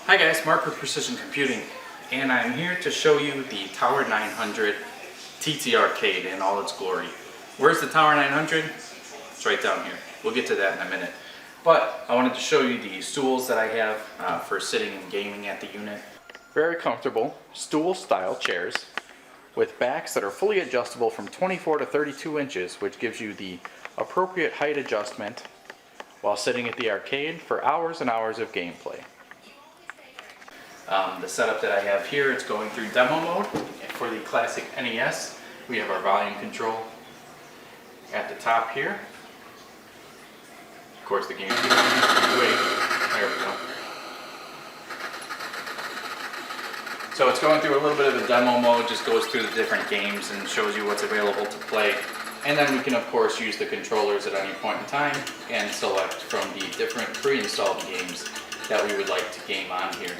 Hi guys, Mark with Precision Computing, and I'm here to show you the Tower 900 TT Arcade in all its glory. Where's the Tower 900? It's right down here. We'll get to that in a minute. But I wanted to show you the stools that I have for sitting and gaming at the unit. Very comfortable stool style chairs with backs that are fully adjustable from 24 to 32 inches, which gives you the appropriate height adjustment while sitting at the arcade for hours and hours of gameplay. The setup that I have here, it's going through demo mode. For the classic NES, we have our volume control at the top here. Of course, the game. Wait, there we go. So it's going through a little bit of a demo mode, just goes through the different games and shows you what's available to play. And then we can, of course, use the controllers at any point in time and select from the different pre-installed games that we would like to game on here.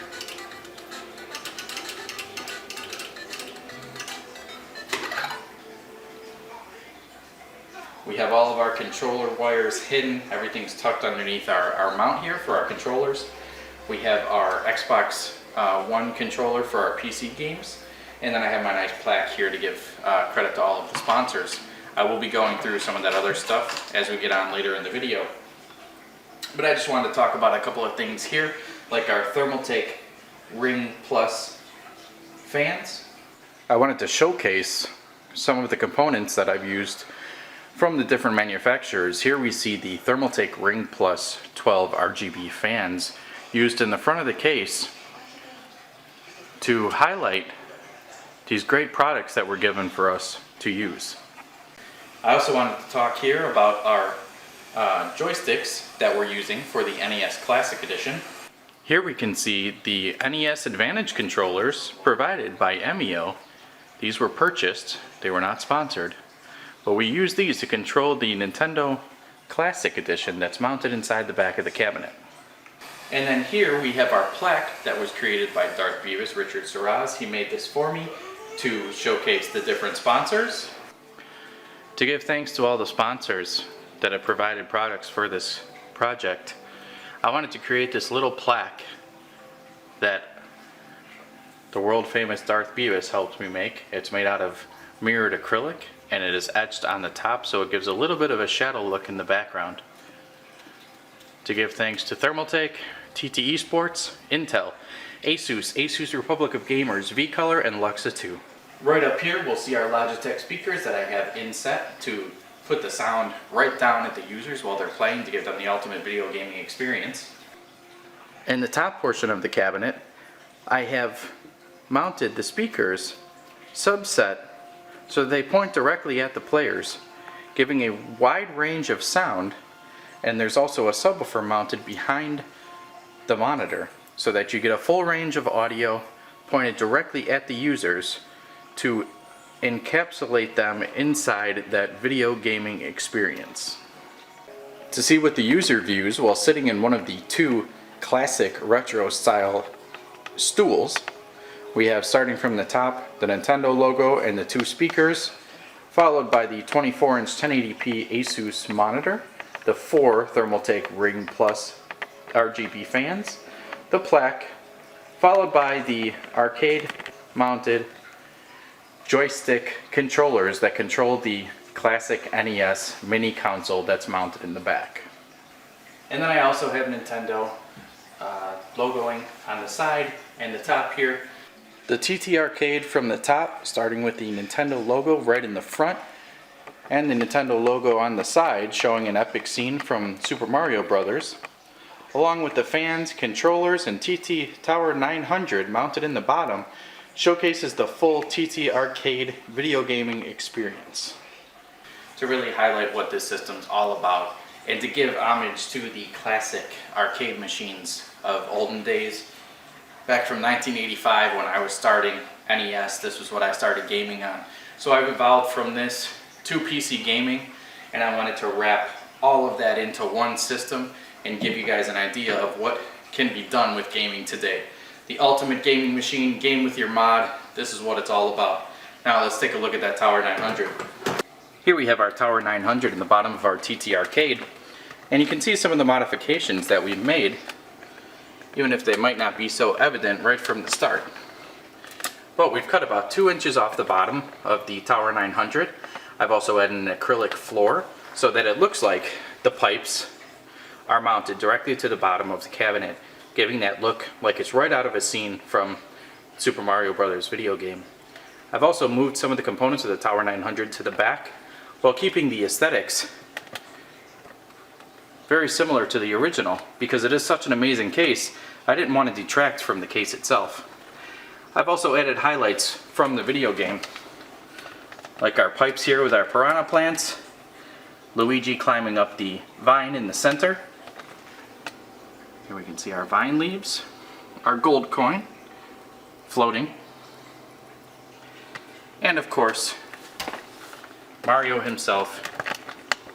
We have all of our controller wires hidden. Everything's tucked underneath our mount here for our controllers. We have our Xbox One controller for our PC games. And then I have my nice plaque here to give credit to all of the sponsors. I will be going through some of that other stuff as we get on later in the video. But I just wanted to talk about a couple of things here, like our Thermaltake Ring Plus fans. I wanted to showcase some of the components that I've used from the different manufacturers. Here we see the Thermaltake Ring Plus 12 RGB fans used in the front of the case to highlight these great products that were given for us to use. I also wanted to talk here about our joysticks that we're using for the NES Classic Edition. Here we can see the NES Advantage controllers provided by MEO. These were purchased, they were not sponsored. But we use these to control the Nintendo Classic Edition that's mounted inside the back of the cabinet. And then here we have our plaque that was created by Darth Beavis, Richard Serraz. He made this for me to showcase the different sponsors. To give thanks to all the sponsors that have provided products for this project, I wanted to create this little plaque that the world famous Darth Beavis helped me make. It's made out of mirrored acrylic, and it is etched on the top, so it gives a little bit of a shadow look in the background. To give thanks to Thermaltake, TT Esports, Intel, Asus Republic of Gamers, V-Color, and Luxa 2. Right up here we'll see our Logitech speakers that I have inset to put the sound right down at the users while they're playing to give them the ultimate video gaming experience. In the top portion of the cabinet, I have mounted the speakers subset so they point directly at the players, giving a wide range of sound, and there's also a subwoofer mounted behind the monitor so that you get a full range of audio pointed directly at the users to encapsulate them inside that video gaming experience. To see what the user views while sitting in one of the two classic retro style stools, we have, starting from the top, the Nintendo logo and the two speakers, followed by the 24-inch 1080p Asus monitor, the 4 Thermaltake Ring Plus RGB fans, the plaque, followed by the arcade-mounted joystick controllers that control the classic NES mini console that's mounted in the back. And then I also have Nintendo logoing on the side and the top here. The TT Arcade from the top, starting with the Nintendo logo right in the front, and the Nintendo logo on the side showing an epic scene from Super Mario Bros., along with the fans, controllers, and TT Tower 900 mounted in the bottom, showcases the full TT Arcade video gaming experience. To really highlight what this system's all about, and to give homage to the classic arcade machines of olden days. Back from 1985 when I was starting NES, this was what I started gaming on. So I've evolved from this to PC gaming, and I wanted to wrap all of that into one system and give you guys an idea of what can be done with gaming today. The ultimate gaming machine, game with your mod, this is what it's all about. Now let's take a look at that Tower 900. Here we have our Tower 900 in the bottom of our TT Arcade, and you can see some of the modifications that we've made even if they might not be so evident right from the start. But we've cut about 2 inches off the bottom of the Tower 900. I've also added an acrylic floor so that it looks like the pipes are mounted directly to the bottom of the cabinet, giving that look like it's right out of a scene from Super Mario Bros. Video game. I've also moved some of the components of the Tower 900 to the back while keeping the aesthetics very similar to the original. Because it is such an amazing case, I didn't want to detract from the case itself. I've also added highlights from the video game, like our pipes here with our piranha plants, Luigi climbing up the vine in the center. Here we can see our vine leaves, our gold coin floating, and of course Mario himself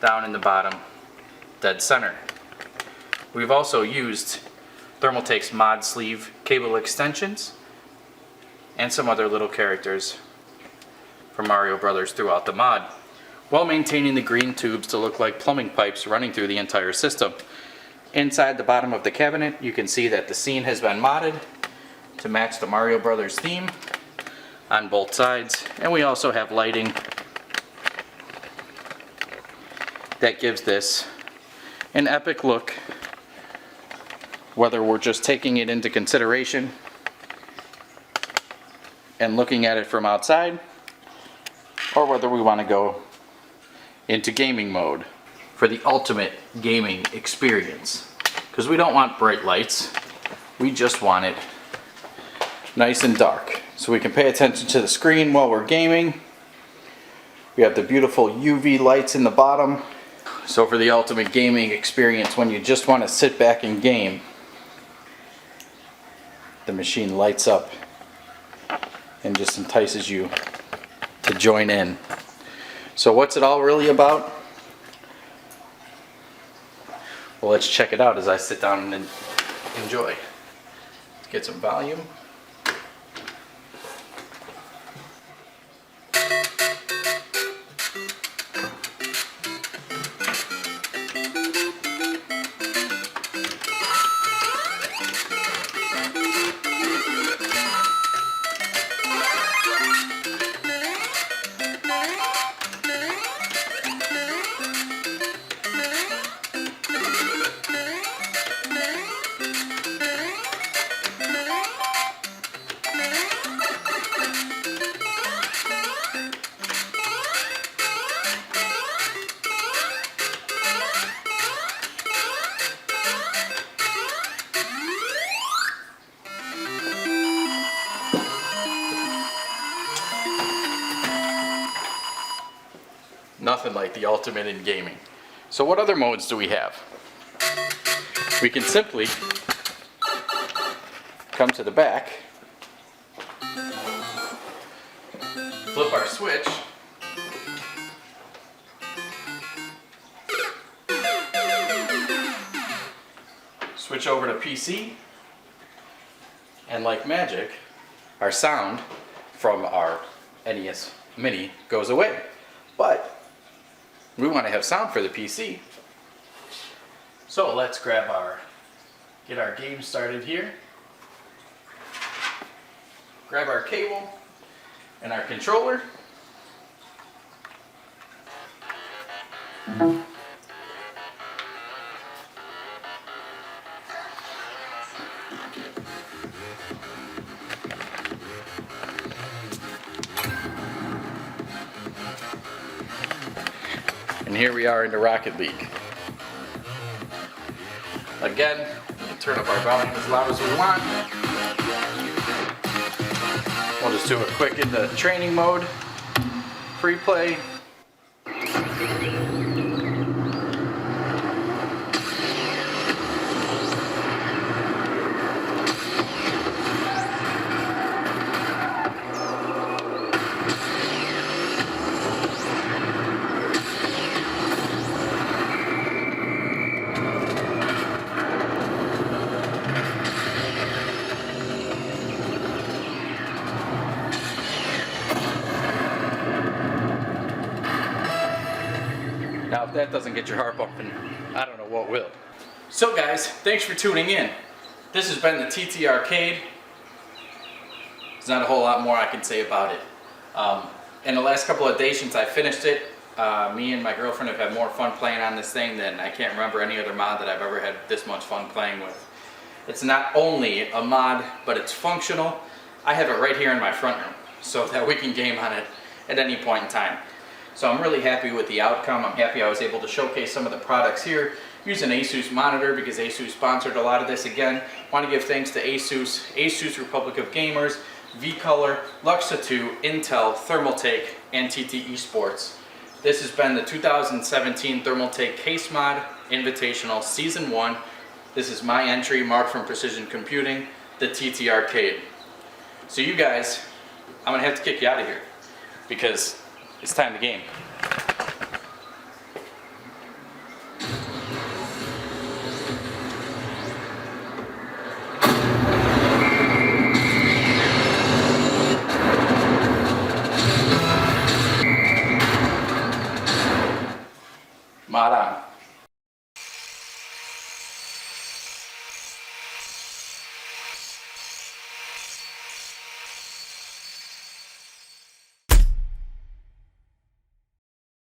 down in the bottom, dead center. We've also used Thermaltake's mod sleeve cable extensions and some other little characters from Mario Brothers throughout the mod, while maintaining the green tubes to look like plumbing pipes running through the entire system. Inside the bottom of the cabinet, you can see that the scene has been modded to match the Mario Brothers theme on both sides, and we also have lighting that gives this an epic look, whether we're just taking it into consideration and looking at it from outside, or whether we want to go into gaming mode for the ultimate gaming experience. Because we don't want bright lights, we just want it nice and dark, so we can pay attention to the screen while we're gaming. We have the beautiful UV lights in the bottom, so for the ultimate gaming experience, when you just want to sit back and game, the machine lights up and just entices you to join in. So what's it all really about? Well, let's check it out as I sit down and enjoy. Let's get some volume. Nothing like the ultimate in gaming. So what other modes do we have? We can simply come to the back, flip our switch, switch over to PC, and like magic, our sound from our NES Mini goes away. But we want to have sound for the PC. So let's get our game started here. Grab our cable and our controller. And here we are into Rocket League. Again, we can turn up our volume as loud as we want. We'll just do a quick into training mode, free play. Now if that doesn't get your heart pumping, I don't know what will. So guys, thanks for tuning in. this has been the TT Arcade. There's not a whole lot more I can say about it. In the last couple of days since I finished it, me and my girlfriend have had more fun playing on this thing than I can't remember any other mod that I've ever had this much fun playing with. It's not only a mod, but it's functional. I have it right here in my front room so that we can game on it at any point in time. So I'm really happy with the outcome. I'm happy I was able to showcase some of the products here. Use an ASUS monitor because ASUS sponsored a lot of this again. Want to give thanks to ASUS, ASUS Republic of Gamers, V-Color, Luxa 2, Intel, Thermaltake, and TT Esports. This has been the 2017 Thermaltake Case Mod Invitational Season 1. This is my entry, Mark from Precision Computing, the TT Arcade. So you guys, I'm going to have to kick you out of here because it's time to game.